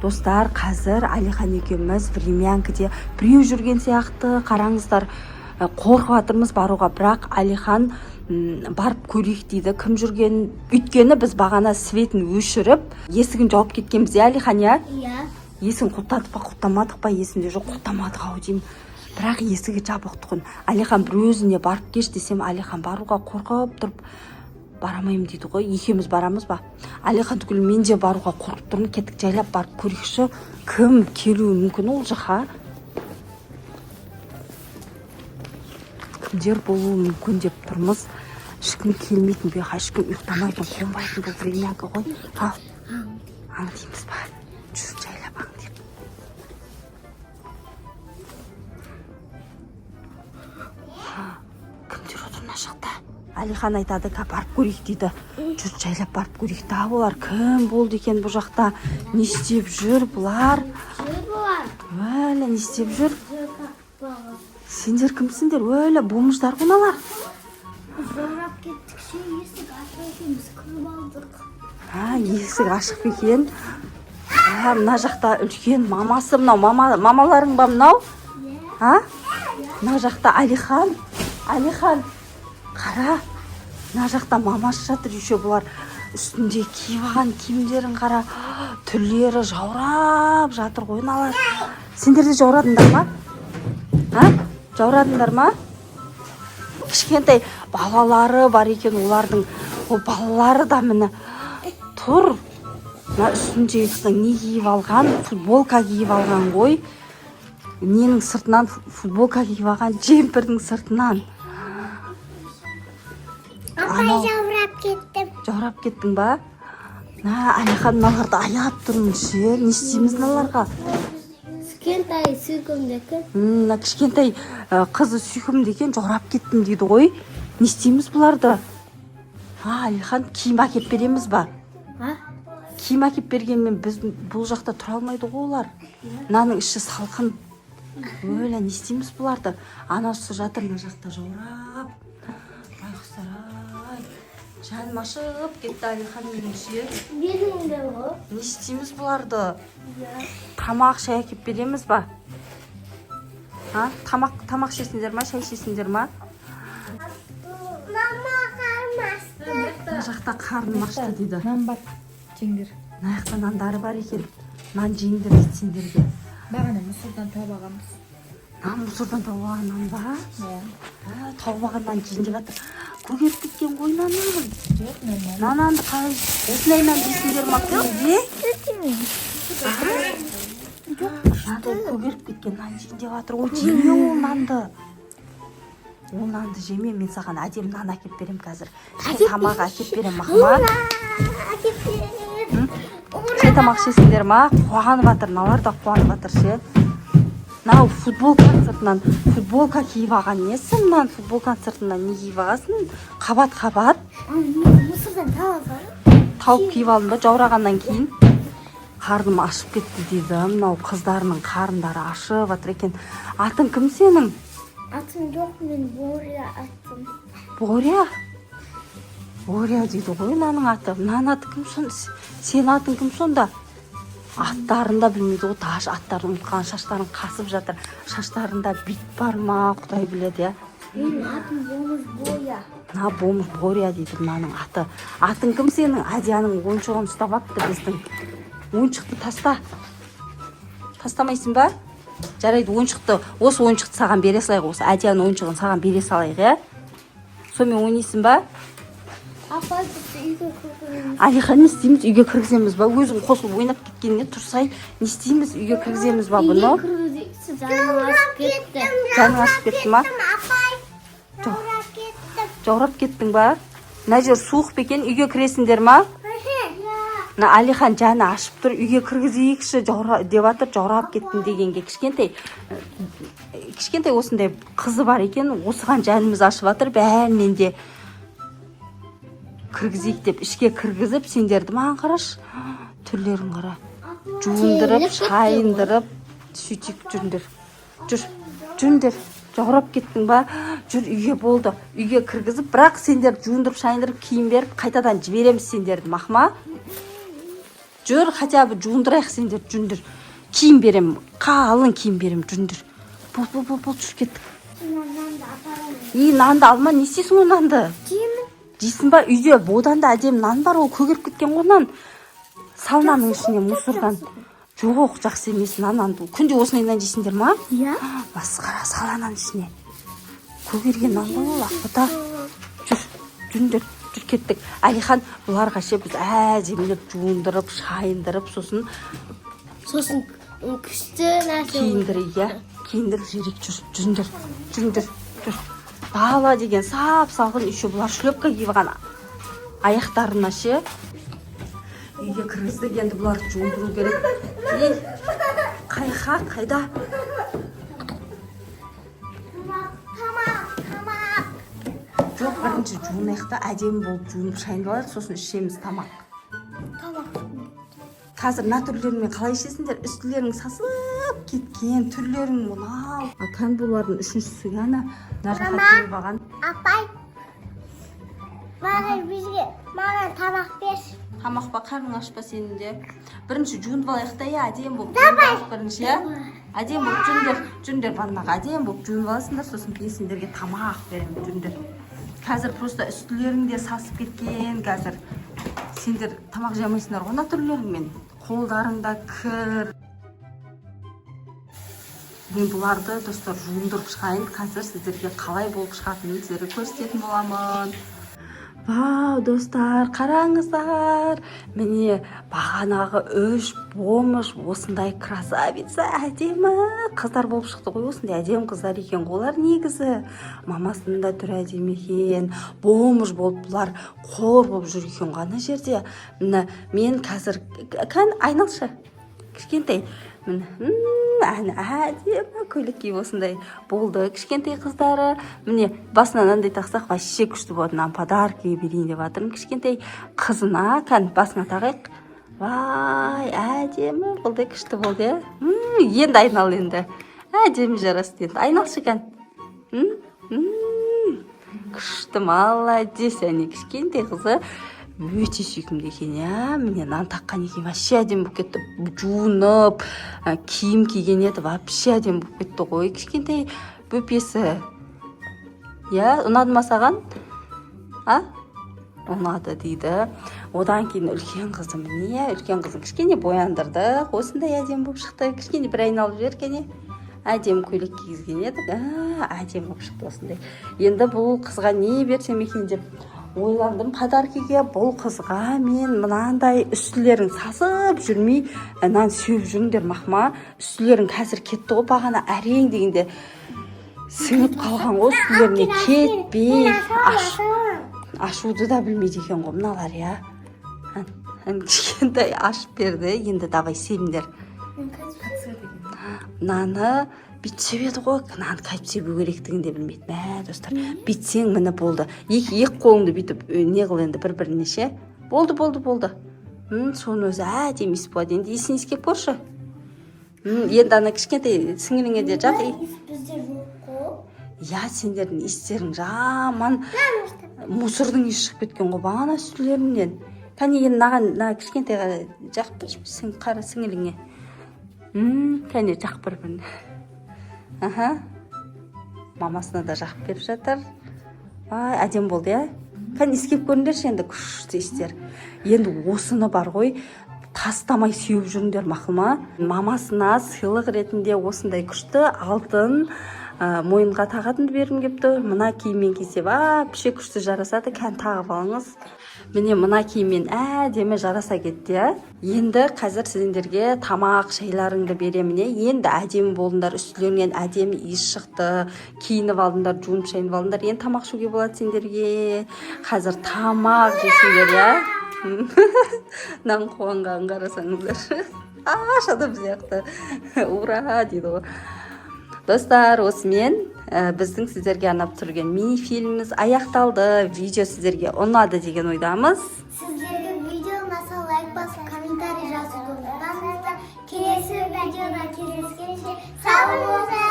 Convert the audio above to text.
Достар, қазір Алихан екеуміз времянкіде біреу жүрген сияқты. Қараңыздар, қорқып жатырмыз баруға, бірақ Алихан барып көрейік дейді. Кім жүрген? Өйткені біз бағана светін өшіріп, есігін жауып кеткенбіз, Алихан, иә? Иә. Есігін құлттадық па, құлттамадық па, есімде жоқ, құлттамадық ау деймін. Бірақ есігі жабық тұғын. Алихан бір өзіне барып кеш десем, Алихан баруға қорқып тұрып барамайым дейді ғой. Екеуміз барамыз ба? Алихан түгіл мен де баруға қорқып тұрмын. Кеттік, жайлап барып көрейікші. Кім келуі мүмкін ол жаққа? Кімдер болуы мүмкін деп тұрмыз. Ешкім келмейтін бе, ешкім ұйықтамайтын, қонбайтын бұл времянка ғой. Аң дейміз ба? Жүр жайлап аң деп. Кімдер отыр мына жақта? Алихан айтады, барып көрейік дейді. Жүр жайлап барып көрейік. Да болар, кім болды екен бұл жақта? Не істеп жүр бұлар? Өлі, не істеп жүр? Сендер кімсіңдер? Өлі, бомждар ғыналар. Зорап кеттік, есік ашық екен, біз кіріп алдық. Есік ашық екен. Мына жақта үлкен мамасы, мынау мамаларың ба мынау? Мына жақта Алихан. Алихан, қара. Мына жақта мамасы жатыр, еще бұлар үстінде киіп алған киімдерін қара. Түрлері жаурап жатыр ғой мыналар. Сендер де жаурадыңдар ма? Жаурадыңдар ма? Кішкентай балалары бар екен олардың. Ол балалары да міне тұр. Мына үстінде не киіп алған? Футболка киіп алған ғой. Ненің сыртынан футболка киіп алған? Джемпердің сыртынан. Апай, жаурап кеттім. Жаурап кеттің ба? Алихан мыналарды аяп тұрмын ше. Не істейміз мыналарға? Кішкентай сүйкімдекі. Кішкентай қызы сүйкімдекен, жаурап кеттім дейді ғой. Не істейміз бұларды? Алихан, киім әкеп береміз ба? Киім әкеп бергенмен біз бұл жақта тұра алмайды ғой олар. Мынаның іші салқын. Өлі, не істейміз бұларды? Анасы жатыр мына жақта жаурап. Байқұстар-ай, жаным ашып кетті Алихан меніңше. Менің де ғой. Не істейміз бұларды? Тамақ, шай әкеп береміз ба? Тамақ шесіңдер ма, шай шесіңдер ма? Мама қарым ашты. Мына жақта қарным ашты дейді. Нан бар, жеңдер. Мына жақта нандары бар екен. Нан жеңдер дейді сендерге. Бағана мұсырдан тауып алғанбыз. Мұсырдан тауып алған нан ба? Тауып алған нан жеңдер жатыр. Көгеріп кеткен ғой нанын. Жоқ, нан. Нананды қалай осылай нан жейсіңдер ма? Көгеріп кеткен нан жейін деп жатыр. Ой, жеме ол нанды. Ол нанды жеме, мен саған әдем нан әкеп берем қазір. Тамақ әкеп берем, мақма. Шай тамақ шесіңдер ма? Қуанып жатыр, налар да қуанып жатыр ше. Нау футболканың сыртынан футболка киіп алған несі? Мынан футболканың сыртынан не киіп алғасын? Қабат. Мұсырдан тауып алған. Тауып киіп алдым ба, жаурағаннан кейін. Қарным ашып кетті дейді. Мынау қыздарының қарындары ашып жатыр екен. Атың кім сенің? Атым жоқ, мен Боря аттым. Боря? Боря дейді ғой мынаның аты. Мынаның аты кім сонда? Сен атың кім сонда? Аттарын да білмейді ғой, таш аттарын ұмытқан, шаштарын қасып жатыр. Шаштарында бит бар ма, Құдай біледі, я? Менің атым Бомыш Боря. Бомыш Боря дейді мынаның аты. Атың кім сенің? Адияның ойыншығын ұстап апты біздің. Ойыншықты таста. Тастамайсың ба? Жарайды, ойыншықты, осы ойыншықты саған бере салайық, осы Адияның ойыншығын саған бере салайық, я? Сонымен ойнайсың ба? Апай, бізді үйге кіргіземіз. Алихан, не істейміз? Үйге кіргіземіз ба? Өзің қосылып ойнап кеткеніне тұрсай, не істейміз? Үйге кіргіземіз ба бұны? Үйге кіргіземіз, жаным ашып кетті. Жаның ашып кетті ма? Апай, жаурап кеттім. Жаурап кеттің ба? Мына жер суық па екен? Үйге кіресіңдер ма? Мына Алихан жаны ашып тұр, үйге кіргізейікші деп жатыр, жаурап кеттім дегенге. Кішкентай осындай қызы бар екен, осыған жанымыз ашып жатыр, бәрінен де кіргізейік деп ішке кіргізіп, сендерді маған қараш, түрлерін қара. Жуындырып, шайындырып, сөйтіп жүріңдер. Жаурап кеттің ба? Жүр, үйге болды. Үйге кіргізіп, бірақ сендер жуындырып, шайындырып, киім беріп, қайтадан жібереміз сендерді, мақма? жүр, хотя бы жуындырайық сендер, жүріңдер. Киім берем, қалың киім берем, жүріңдер. Бол, жүріп кеттік. Нанды апарам. Нанды алма, не істейсің ол нанды? Жеймін. Жейсің ба? Үйде бодан да әдемі нан бар, ол көгеріп кеткен ғой нан. Сал нанның ішіне мусордан. Жоқ, жақсы емес нанды. Күнде осындай нан жейсіңдер ма? Иә. Масқара, сал нанның ішіне. Көгерген нан ғой ол, ақбота. Жүріңдер, жүр кеттік. Әлихан, бұларға ше біз әдемілеп жуындырып, шайындырып, сосын күшті нәрсе. Киіндір жерек жүріңдер. Дала деген сап-салғын еще бұлар шлепка киіп ғана. Аяқтарына ше. Үйге кіргіздік, енді бұлар жуындыру керек. Ей, қайда? Жоқ, бірінші жуынайықта әдемі болып жуынып шайынып алайық, сосын ішеміз тамақ. Қазір мына түрлерімен қалай ішесіңдер? Үстілерің сасып кеткен, түрлерің мынау. Кән бұлардың үшіншісі ғана нажақа келіп алған. Апай, маған тамақ берші. Тамақ па, қарның ашпа сенің де. Бірінші жуынып алайық та, әдемі болып жуынып алайық бірінші, иә? Әдемі болып жүріңдер ваннаға, әдемі болып жуынып аласыңдар, сосын мен сендерге тамақ беремін, жүріңдер. Қазір просто үстілерің де сасып кеткен, қазір. Сендер тамақ жемейсіңдер ғой, түрлеріңмен. Қолдарыңда кір. Мен бұларды достар жуындырып шығайын, қазір сіздерге қалай болып шығатынын сіздерге көрсететін боламын. Вау, достар, қараңыздар. Міне бағанағы 3 бомж осындай красавица, әдемі қыздар болып шықты ғой. Осындай әдемі қыздар екен олар негізі. Мамасының да түрі әдемі екен. Бомж болып бұлар қор болып жүр екен ғана жерде. Мен қазір айналшы. Кішкентай. Әдемі көйлек киіп осындай болды. Кішкентай қыздары. Міне басынан андай тақсақ, вообще күшті болады. Подарки берейін деп жатырмын. Кішкентай қызына басына тағайық. Вай, әдемі болды, күшті болды. Енді айнал енді. Әдемі жарасты енді. Айналшы кән. Күшті, молодец, әне кішкентай қызы. Өте сүйкімді екен, иә. Міне нан таққан екен, вообще әдемі болып кетті. Жуынып, киім киген еді, вообще әдемі болып кетті ғой. Кішкентай бөпесі. Иә, ұнады ма саған? Ұнады дейді. Одан кейін үлкен қызым, міне, үлкен қызым кішкене бояндырдық. Осындай әдемі болып шықты. Кішкене бір айналып жіберген, әдемі көйлек кигізген едік. Әдемі болып шықты осындай. Енді бұл қызға не берсем екен деп ойландым. Подаркиге бұл қызға мен мынандай үстілерің сасып жүрмей, нан сүйіп жүріңдер мақма. Үстілерің қазір кетті ғой, бағана әрең дегенде сіңіп қалған ғой, үстілеріне кетпей. Ашуды да білмейді екен ғой мыналар, иә. Кішкентай ашып берді. Енді давай себіңдер. Наны бүйтсеп еді ғой, нан қайып себу керектігін де білмейді. Достар, бүйтсең міне болды. Екі қолыңды бүйтіп не қыл енді бір-біріне ше. Болды. Соны өзі әдемі ес болады. Енді есін ескеп көрші. Енді ана кішкентай сіңіліңе де жақ. Бізде жоқ қой. Я, сендердің естерің жаман. Мусордың есі шығып кеткен ғой, бағана үстілерінен. Кәне енді наған кішкентайға жақ бір қара сіңіліңе. Кәне жақ бір-біріне. Мамасына да жақып беріп жатыр. Әдем болды, иә? Кәне ескеп көріңдерші енді күшті естер. Енді осыны бар ғой, тастамай сүйіп жүріңдер мақылма. Мамасына сыйлық ретінде осындай күшті алтын мойынға тағатынды бергім кепті. Мына киіммен кисе вообще күшті жарасады. Кән тағып алыңыз. Міне мына киіммен әдемі жараса кетті. Енді қазір сіздерге тамақ шайларыңды беремін. Енді әдемі болдыңдар, үстілерінен әдемі иіс шықты, киініп алдыңдар, жуынып шайынып алдыңдар. Енді тамақ ішуге болады сендерге. Қазір тамақ жесіңдер, иә? Нан қуанғанын қарасаңыздар. Шада біз яқты. Ура дейді ғой. Достар, осымен біздің сіздерге арнап тұрген мини-фильміміз аяқталды. Видео сіздерге ұнады деген ойдамыз. Сіздерге видео ұнаса лайк басып, комментарий жазуды ұмытпаңыздар. Келесі видеода кездескенше сау болыңыздар.